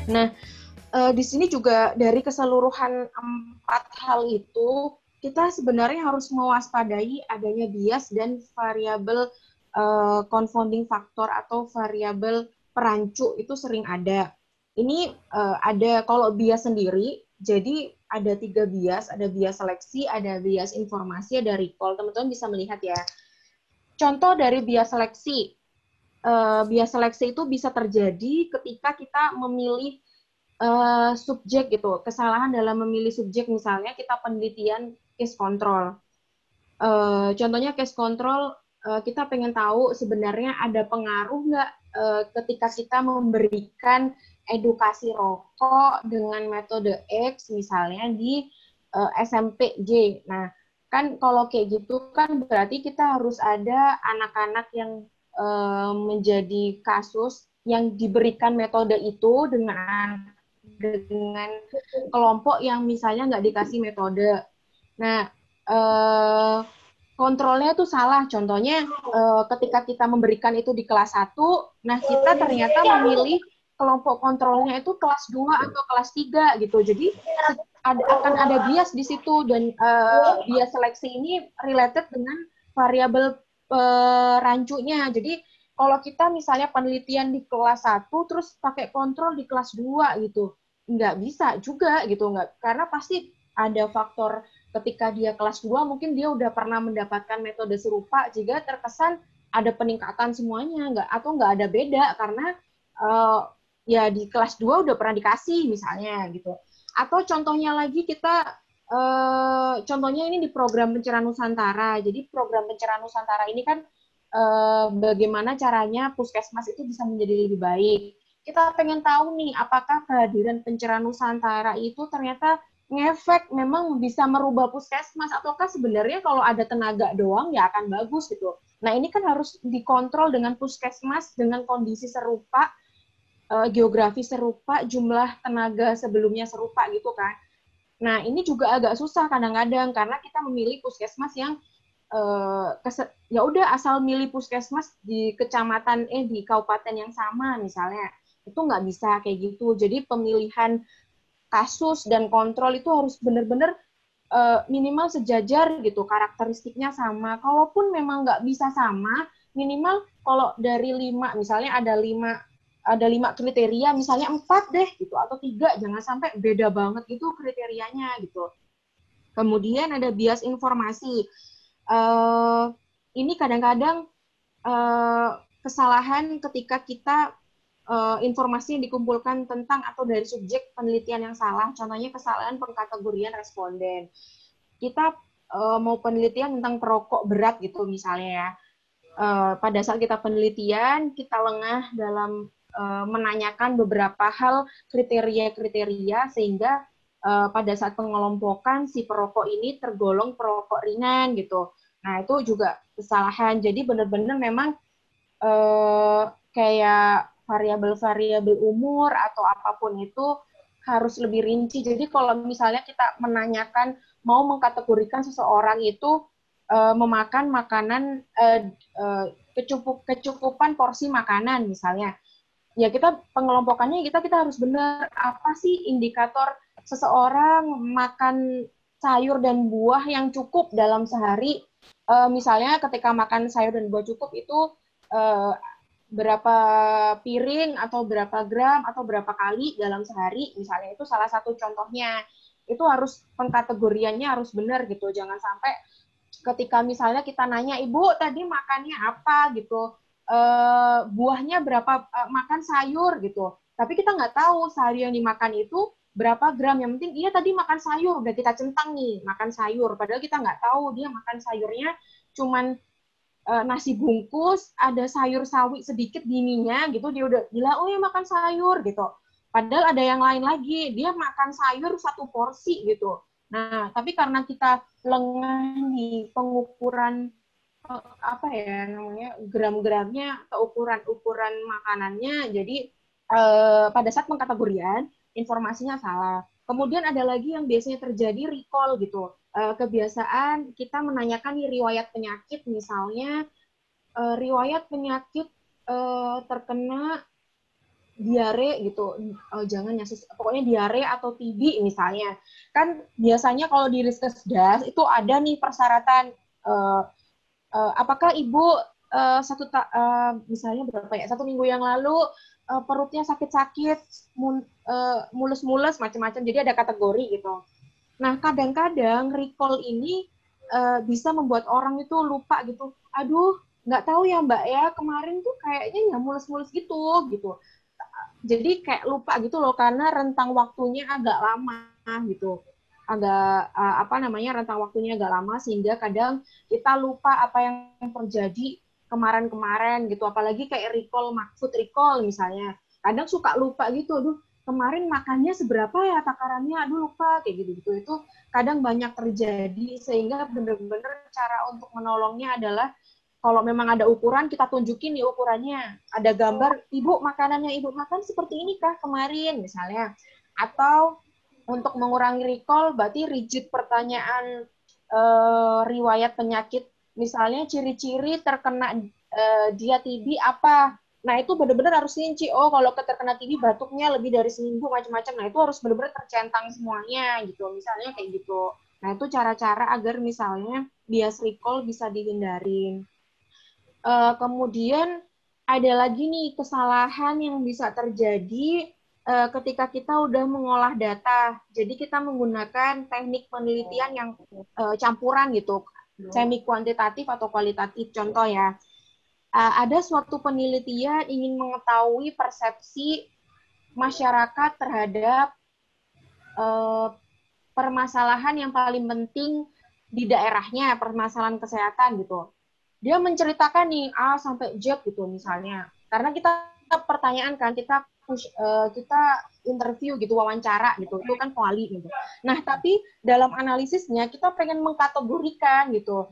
Nah, di sini juga dari keseluruhan 4 hal itu, kita sebenarnya harus mewaspadai adanya bias dan variabel confounding factor atau variabel perancu itu sering ada. Ini ada kalau bias sendiri, jadi ada 3 bias, ada bias seleksi, ada bias informasi, ada recall. Teman-teman bisa melihat ya. Contoh dari bias seleksi itu bisa terjadi ketika kita memilih subjek gitu, kesalahan dalam memilih subjek, misalnya kita penelitian case control. Contohnya case control, kita pengen tahu sebenarnya ada pengaruh nggak ketika kita memberikan edukasi rokok dengan metode X misalnya di SMP J. Nah, kan kalau kayak gitu kan berarti kita harus ada anak-anak yang menjadi kasus yang diberikan metode itu dengan kelompok yang misalnya nggak dikasih metode. Nah, kontrolnya itu salah. Contohnya, ketika kita memberikan itu di kelas 1, nah kita ternyata memilih kelompok kontrolnya itu kelas 2 atau kelas 3 gitu. Jadi akan ada bias di situ, dan bias seleksi ini related dengan variabel rancunya. Jadi kalau kita misalnya penelitian di kelas 1 terus pakai kontrol di kelas 2 gitu, nggak bisa juga gitu, nggak, karena pasti ada faktor ketika dia kelas 2 mungkin dia udah pernah mendapatkan metode serupa, jika terkesan ada peningkatan semuanya, nggak, atau nggak ada beda karena ya di kelas 2 udah pernah dikasih misalnya gitu. Atau contohnya lagi kita contohnya ini di program Pencerahan Nusantara. Jadi program Pencerahan Nusantara ini kan bagaimana caranya puskesmas itu bisa menjadi lebih baik. Kita pengen tahu nih, apakah kehadiran Pencerahan Nusantara itu ternyata ngefek, memang bisa merubah puskesmas, ataukah sebenarnya kalau ada tenaga doang ya akan bagus gitu. Nah, ini kan harus dikontrol dengan puskesmas dengan kondisi serupa, geografi serupa, jumlah tenaga sebelumnya serupa gitu kan. Nah, ini juga agak susah kadang-kadang karena kita memilih puskesmas yang ya udah asal milih puskesmas di kecamatan di kabupaten yang sama misalnya, itu nggak bisa kayak gitu. Jadi pemilihan kasus dan kontrol itu harus benar-benar minimal sejajar gitu, karakteristiknya sama. Kalaupun memang nggak bisa sama, minimal kalau dari 5 misalnya ada lima kriteria, misalnya 4 deh gitu, atau 3, jangan sampai beda banget itu kriterianya gitu. Kemudian ada bias informasi. Ini kadang-kadang kesalahan ketika kita informasi yang dikumpulkan tentang atau dari subjek penelitian yang salah. Contohnya kesalahan pengkategorian responden. Kita mau penelitian tentang perokok berat gitu misalnya ya. Pada saat kita penelitian, kita lengah dalam menanyakan beberapa hal, kriteria-kriteria, sehingga pada saat pengelompokan si perokok ini tergolong perokok ringan gitu. Nah, itu juga kesalahan. Jadi benar-benar memang kayak variabel-variabel umur atau apapun itu harus lebih rinci. Jadi kalau misalnya kita menanyakan, mau mengkategorikan seseorang itu memakan makanan, kecukupan porsi makanan misalnya, ya kita pengelompokannya kita harus benar, apa sih indikator seseorang makan sayur dan buah yang cukup dalam sehari. Misalnya ketika makan sayur dan buah cukup itu berapa piring atau berapa gram atau berapa kali dalam sehari misalnya, itu salah satu contohnya. Itu harus pengkategoriannya harus benar gitu, jangan sampai ketika misalnya kita nanya, ibu tadi makannya apa gitu, buahnya berapa, makan sayur gitu, tapi kita nggak tahu sayur yang dimakan itu berapa gram. Yang penting iya tadi makan sayur, udah kita centang nih makan sayur, padahal kita nggak tahu dia makan sayurnya cuman nasi bungkus, ada sayur sawi sedikit dininya gitu, dia udah gila, oh ya makan sayur gitu. Padahal ada yang lain lagi, dia makan sayur 1 porsi gitu. Nah, tapi karena kita lengah di pengukuran apa ya namanya, gram-gramnya atau ukuran-ukuran makanannya, jadi pada saat pengkategorian informasinya salah. Kemudian ada lagi yang biasanya terjadi, recall gitu. Kebiasaan kita menanyakan nih riwayat penyakit, misalnya riwayat penyakit terkena diare gitu, jangan nyasis, pokoknya diare atau TB misalnya. Kan biasanya kalau di Riskesdas itu ada nih persyaratan, apakah ibu misalnya berapa ya, 1 minggu yang lalu perutnya sakit-sakit, mulus-mulus, macam-macam. Jadi ada kategori gitu. Nah, kadang-kadang recall ini bisa membuat orang itu lupa gitu. Aduh, nggak tahu ya Mbak ya, kemarin tuh kayaknya ya mulus-mulus gitu. Jadi kayak lupa gitu loh, karena rentang waktunya agak lama gitu. Agak rentang waktunya agak lama, sehingga kadang kita lupa apa yang terjadi kemarin-kemarin gitu. Apalagi kayak food recall misalnya. Kadang suka lupa gitu, aduh kemarin makannya seberapa ya takarannya, aduh lupa, kayak gitu-gitu. Itu kadang banyak terjadi, sehingga benar-benar cara untuk menolongnya adalah kalau memang ada ukuran, kita tunjukin nih ukurannya. Ada gambar, ibu makanannya ibu makan seperti ini kah kemarin misalnya. Atau untuk mengurangi recall, berarti rigid pertanyaan riwayat penyakit. Misalnya ciri-ciri terkena dia TB apa. Nah, itu benar-benar harus rinci. Oh, kalau terkena TB batuknya lebih dari seminggu, macam-macam. Nah, itu harus benar-benar tercentang semuanya gitu. Misalnya kayak gitu. Nah, itu cara-cara agar misalnya bias recall bisa dihindarin. Kemudian ada lagi nih kesalahan yang bisa terjadi ketika kita udah mengolah data. Jadi kita menggunakan teknik penelitian yang campuran gitu, semi kuantitatif atau kualitatif. Contoh ya, ada suatu penelitian ingin mengetahui persepsi masyarakat terhadap permasalahan yang paling penting di daerahnya, permasalahan kesehatan gitu. Dia menceritakan nih A sampai Z gitu misalnya. Karena kita pertanyaan kan, kita interview gitu, wawancara gitu, itu kan kuali gitu. Nah, tapi dalam analisisnya kita pengen mengkategorikan gitu,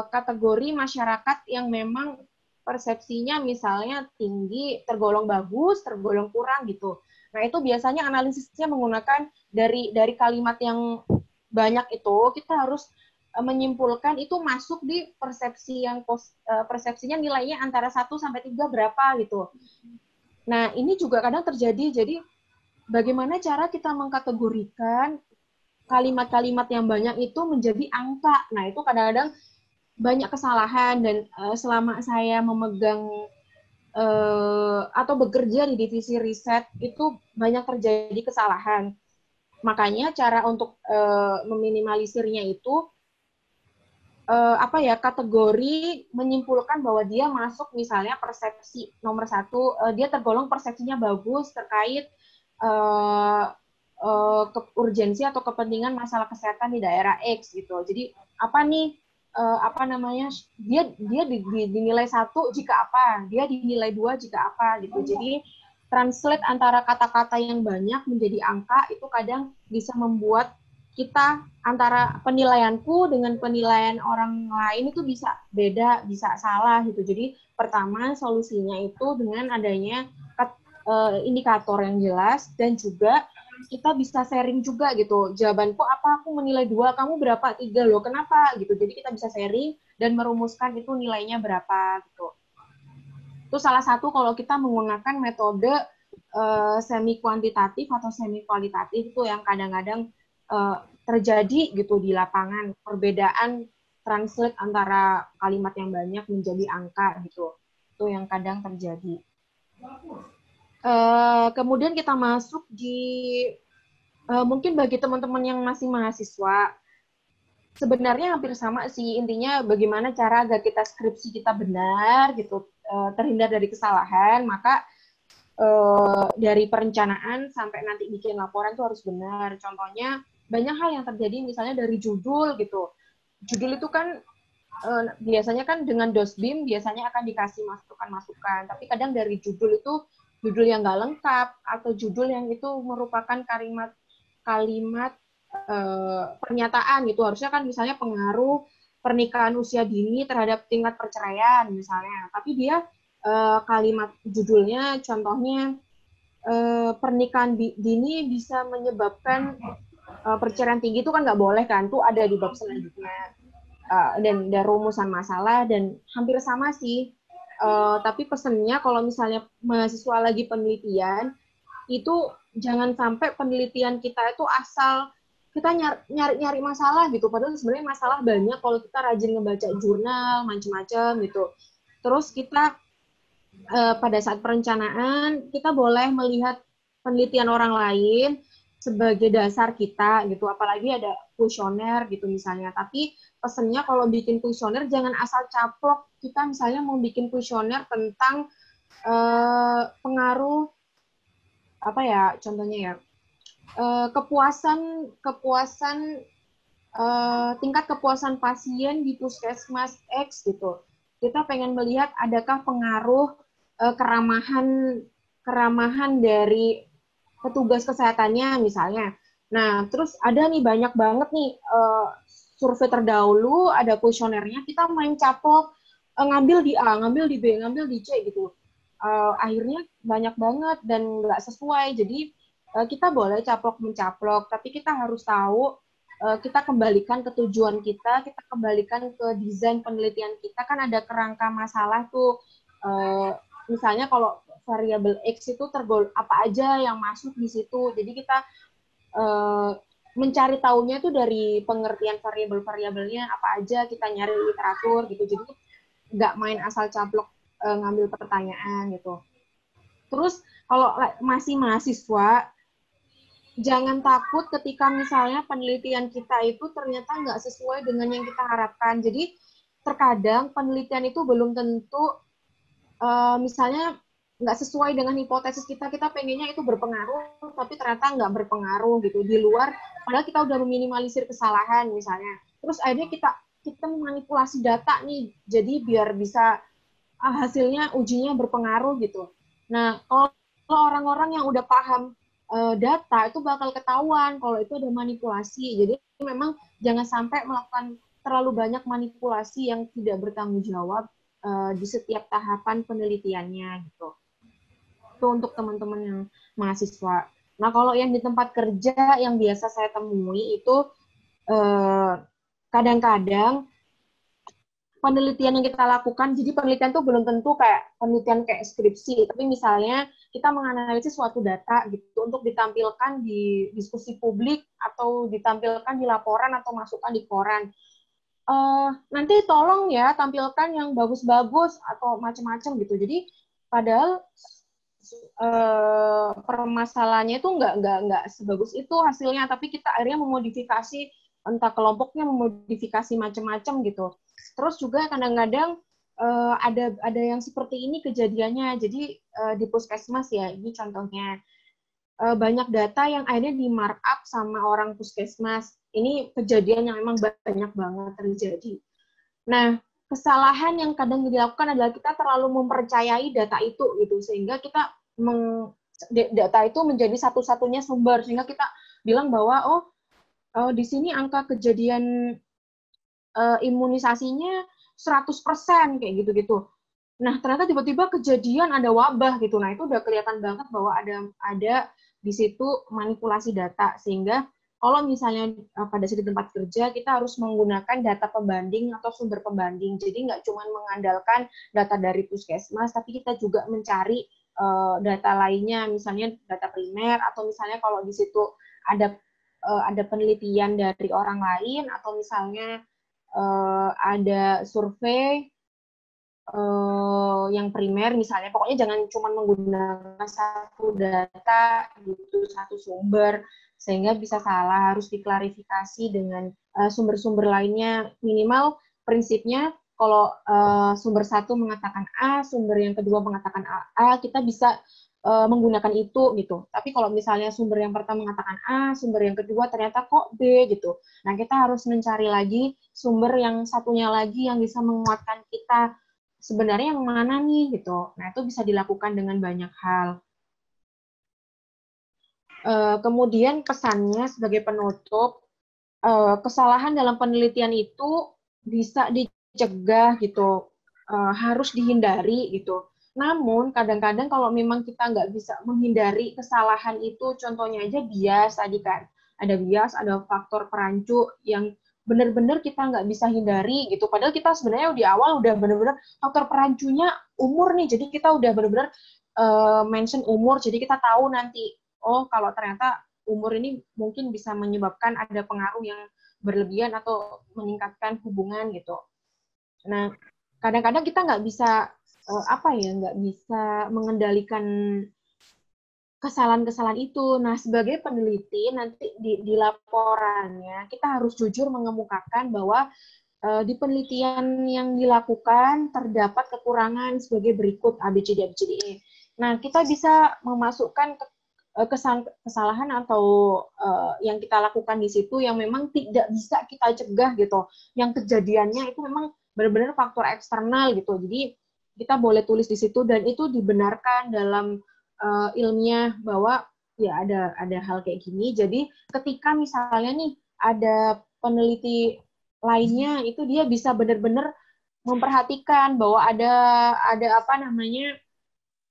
kategori masyarakat yang memang persepsinya misalnya tinggi, tergolong bagus, tergolong kurang gitu. Nah, itu biasanya analisisnya menggunakan dari kalimat yang banyak itu, kita harus menyimpulkan itu masuk di persepsinya nilainya antara 1 sampai 3 berapa gitu. Nah, ini juga kadang terjadi. Jadi bagaimana cara kita mengkategorikan kalimat-kalimat yang banyak itu menjadi angka. Nah, itu kadang-kadang banyak kesalahan, dan selama saya memegang atau bekerja di divisi riset itu banyak terjadi kesalahan. Makanya cara untuk meminimalisirnya itu kategori menyimpulkan bahwa dia masuk misalnya persepsi nomor 1, dia tergolong persepsinya bagus terkait urgensi atau kepentingan masalah kesehatan di daerah X gitu. Jadi apa nih dia dinilai 1 jika apa, dia dinilai 2 jika apa gitu. Jadi translate antara kata-kata yang banyak menjadi angka itu kadang bisa membuat kita antara penilaianku dengan penilaian orang lain itu bisa beda, bisa salah gitu. Jadi pertama solusinya itu dengan adanya indikator yang jelas, dan juga kita bisa sharing juga gitu. Jawabanku apa, aku menilai 2, kamu berapa, 3 loh, kenapa gitu. Jadi kita bisa sharing dan merumuskan itu nilainya berapa gitu. Itu salah satu kalau kita menggunakan metode semi kuantitatif atau semi kualitatif, itu yang kadang-kadang terjadi gitu di lapangan, perbedaan translate antara kalimat yang banyak menjadi angka gitu. Itu yang kadang terjadi. Kemudian kita masuk di mungkin bagi teman-teman yang masih mahasiswa, sebenarnya hampir sama sih, intinya bagaimana cara agar kita skripsi kita benar gitu, terhindar dari kesalahan. Maka dari perencanaan sampai nanti bikin laporan itu harus benar. Contohnya banyak hal yang terjadi misalnya dari judul gitu. Judul itu kan biasanya kan dengan dosbim biasanya akan dikasih masukan-masukan, tapi kadang dari judul itu judul yang nggak lengkap atau judul yang itu merupakan kalimat pernyataan gitu. Harusnya kan misalnya pengaruh pernikahan usia dini terhadap tingkat perceraian misalnya, tapi dia kalimat judulnya contohnya pernikahan dini bisa menyebabkan perceraian tinggi, itu kan nggak boleh kan, tuh ada di bab selanjutnya. Dan rumusan masalah, dan hampir sama sih Tapi pesennya kalau misalnya mahasiswa lagi penelitian, itu jangan sampai penelitian kita itu asal kita nyari masalah gitu. Padahal sebenarnya masalah banyak kalau kita rajin ngebaca jurnal, macam-macam gitu. Terus kita pada saat perencanaan, kita boleh melihat penelitian orang lain sebagai dasar kita gitu. Apalagi ada kuesioner gitu misalnya. Tapi pesennya kalau bikin kuesioner jangan asal caplok. Kita misalnya mau bikin kuesioner tentang pengaruh apa ya contohnya ya kepuasan tingkat kepuasan pasien di puskesmas X gitu. Kita pengen melihat adakah pengaruh keramahan dari petugas kesehatannya misalnya. Nah, terus ada nih banyak banget nih survei terdahulu, ada kuesionernya, kita main caplok, ngambil di A, ngambil di B, ngambil di C gitu. Akhirnya banyak banget dan nggak sesuai. Jadi kita boleh caplok mencaplok, tapi kita harus tahu kita kembalikan ke tujuan kita kembalikan ke desain penelitian kita, kan ada kerangka masalah tuh. Misalnya kalau variabel X itu apa aja yang masuk di situ. Jadi kita mencari tahunya itu dari pengertian variabel-variabelnya apa aja, kita nyari literatur gitu. Jadi nggak main asal caplok ngambil pertanyaan gitu. Terus kalau masih mahasiswa, jangan takut ketika misalnya penelitian kita itu ternyata nggak sesuai dengan yang kita harapkan. Jadi terkadang penelitian itu belum tentu misalnya nggak sesuai dengan hipotesis kita pengennya itu berpengaruh, tapi ternyata nggak berpengaruh gitu. Di luar, padahal kita udah meminimalisir kesalahan misalnya. Terus akhirnya kita memanipulasi data nih, jadi biar bisa hasilnya ujinya berpengaruh gitu. Nah, kalau orang-orang yang udah paham data itu bakal ketahuan kalau itu ada manipulasi. Jadi memang jangan sampai melakukan terlalu banyak manipulasi yang tidak bertanggung jawab di setiap tahapan penelitiannya gitu. Itu untuk teman-teman yang mahasiswa. Nah, kalau yang di tempat kerja yang biasa saya temui itu kadang-kadang penelitian yang kita lakukan, jadi penelitian itu belum tentu kayak penelitian kayak skripsi, tapi misalnya kita menganalisis suatu data gitu untuk ditampilkan di diskusi publik atau ditampilkan di laporan atau masukan di koran. Nanti tolong ya tampilkan yang bagus-bagus atau macam-macam gitu. Jadi padahal permasalahannya itu nggak sebagus itu hasilnya, tapi kita akhirnya memodifikasi, entah kelompoknya memodifikasi macam-macam gitu. Terus juga kadang-kadang ada yang seperti ini kejadiannya. Jadi di puskesmas ya, ini contohnya banyak data yang akhirnya di markup sama orang puskesmas. Ini kejadian yang memang banyak banget terjadi. Nah, kesalahan yang kadang dilakukan adalah kita terlalu mempercayai data itu gitu, sehingga kita data itu menjadi satu-satunya sumber, sehingga kita bilang bahwa di sini angka kejadian imunisasinya 100% kayak gitu-gitu. Nah, ternyata tiba-tiba kejadian ada wabah gitu. Nah, itu udah kelihatan banget bahwa ada di situ manipulasi data, sehingga kalau misalnya pada saat di tempat kerja, kita harus menggunakan data pembanding atau sumber pembanding. Jadi nggak cuma mengandalkan data dari puskesmas, tapi kita juga mencari data lainnya, misalnya data primer, atau misalnya kalau di situ ada penelitian dari orang lain, atau misalnya ada survei yang primer misalnya. Pokoknya jangan cuma menggunakan satu data gitu, satu sumber, sehingga bisa salah, harus diklarifikasi dengan sumber-sumber lainnya. Minimal prinsipnya kalau sumber satu mengatakan A, sumber yang kedua mengatakan A, kita bisa menggunakan itu gitu. Tapi kalau misalnya sumber yang pertama mengatakan A, sumber yang kedua ternyata kok B gitu. Nah, kita harus mencari lagi sumber yang satunya lagi yang bisa menguatkan kita sebenarnya yang mana nih gitu. Nah, itu bisa dilakukan dengan banyak hal. Kemudian pesannya sebagai penutup, kesalahan dalam penelitian itu bisa dicegah gitu, harus dihindari gitu. Namun kadang-kadang kalau memang kita nggak bisa menghindari kesalahan itu, contohnya aja bias tadi kan, ada bias, ada faktor perancu yang benar-benar kita nggak bisa hindari gitu. Padahal kita sebenarnya di awal udah benar-benar faktor perancunya umur nih. Jadi kita udah benar-benar mention umur. Jadi kita tahu nanti, oh kalau ternyata umur ini mungkin bisa menyebabkan ada pengaruh yang berlebihan atau meningkatkan hubungan gitu. Nah, kadang-kadang kita nggak bisa nggak bisa mengendalikan kesalahan-kesalahan itu. Nah, sebagai peneliti nanti di laporannya kita harus jujur mengemukakan bahwa di penelitian yang dilakukan terdapat kekurangan sebagai berikut ABCD ABCDE. Nah, kita bisa memasukkan kesalahan atau yang kita lakukan di situ yang memang tidak bisa kita cegah gitu. Yang kejadiannya itu memang benar-benar faktor eksternal gitu. Jadi kita boleh tulis di situ dan itu dibenarkan dalam ilmiah bahwa ya ada hal kayak gini. Jadi ketika misalnya nih ada peneliti lainnya itu dia bisa benar-benar memperhatikan bahwa ada apa namanya,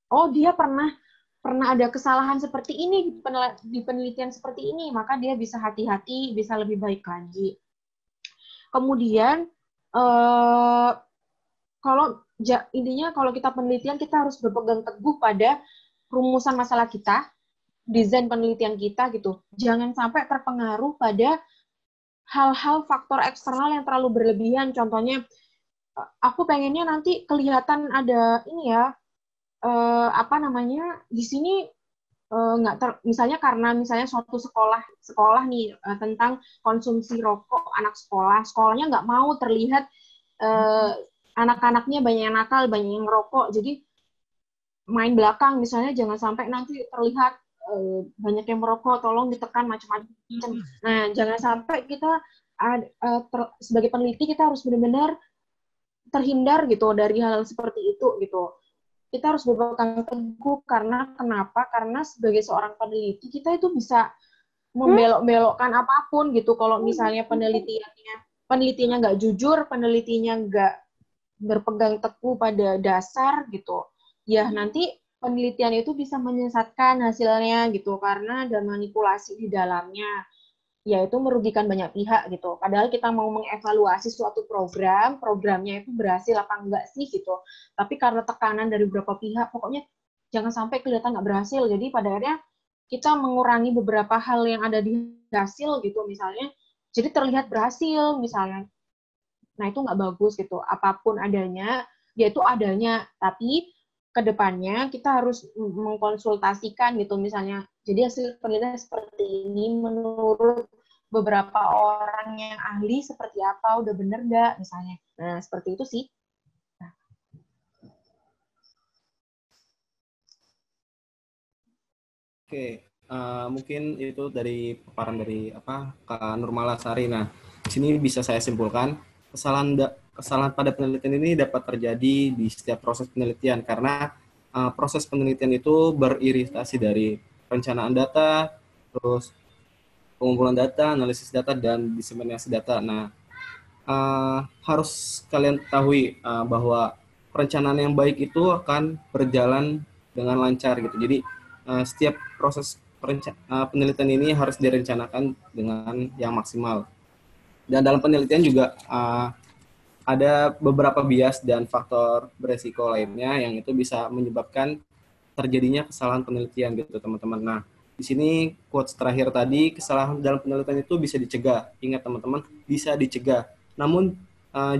oh dia pernah ada kesalahan seperti ini di penelitian seperti ini, maka dia bisa hati-hati, bisa lebih baik lagi. Kemudian intinya kalau kita penelitian kita harus berpegang teguh pada rumusan masalah kita, desain penelitian kita gitu. Jangan sampai terpengaruh pada hal-hal faktor eksternal yang terlalu berlebihan. Contohnya, aku pengennya nanti kelihatan ada ini ya, di sini misalnya karena misalnya suatu sekolah nih tentang konsumsi rokok anak sekolahnya nggak mau terlihat anak-anaknya banyak yang nakal, banyak yang ngerokok, jadi main belakang misalnya jangan sampai nanti terlihat banyak yang merokok, tolong ditekan macam-macam. Nah, jangan sampai kita sebagai peneliti kita harus benar-benar terhindar gitu dari hal seperti itu gitu. Kita harus berpegang teguh karena kenapa? Karena sebagai seorang peneliti kita itu bisa membelok-belokkan apapun gitu. Kalau misalnya penelitiannya nggak jujur, penelitinya nggak berpegang teguh pada dasar gitu, ya nanti penelitian itu bisa menyesatkan hasilnya gitu karena ada manipulasi di dalamnya, yaitu merugikan banyak pihak gitu. Padahal kita mau mengevaluasi suatu programnya itu berhasil apa enggak sih gitu. Tapi karena tekanan dari beberapa pihak, pokoknya jangan sampai kelihatan nggak berhasil. Jadi pada akhirnya kita mengurangi beberapa hal yang ada di hasil gitu misalnya. Jadi terlihat berhasil misalnya. Nah itu nggak bagus gitu. Apapun adanya, yaitu adanya. Tapi kedepannya kita harus mengkonsultasikan gitu misalnya. Jadi hasil penelitian seperti ini menurut beberapa orang yang ahli seperti apa, udah bener nggak misalnya. Nah seperti itu sih. Oke, mungkin itu dari paparan dari Kak Nurmalasari. Nah, di sini bisa saya simpulkan kesalahan pada penelitian ini dapat terjadi di setiap proses penelitian karena proses penelitian itu beriritasi dari perencanaan data, terus pengumpulan data, analisis data, dan diseminasi data. Nah, harus kalian ketahui bahwa perencanaan yang baik itu akan berjalan dengan lancar gitu. Jadi setiap proses penelitian ini harus direncanakan dengan yang maksimal. Dan dalam penelitian juga ada beberapa bias dan faktor beresiko lainnya yang itu bisa menyebabkan terjadinya kesalahan penelitian gitu teman-teman. Nah, di sini quotes terakhir tadi, kesalahan dalam penelitian itu bisa dicegah. Ingat teman-teman, bisa dicegah. Namun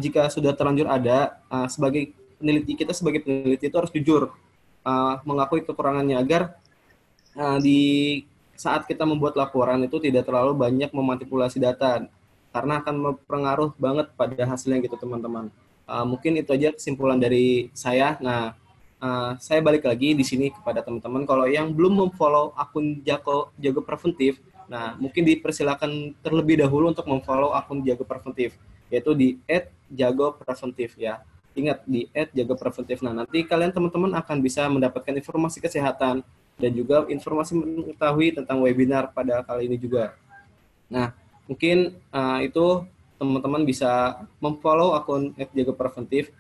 jika sudah terlanjur ada, sebagai peneliti itu harus jujur mengakui kekurangannya agar di saat kita membuat laporan itu tidak terlalu banyak memanipulasi data karena akan mempengaruh banget pada hasilnya gitu teman-teman. Mungkin itu aja kesimpulan dari saya. Nah, saya balik lagi di sini kepada teman-teman kalau yang belum memfollow akun Jago Preventif, nah mungkin dipersilakan terlebih dahulu untuk memfollow akun Jago Preventif, yaitu di @jagopreventif ya. Ingat di @jagopreventif. Nah, nanti kalian teman-teman akan bisa mendapatkan informasi kesehatan dan juga informasi mengetahui tentang webinar pada kali ini juga. Nah, mungkin itu teman-teman bisa memfollow akun @jagopreventif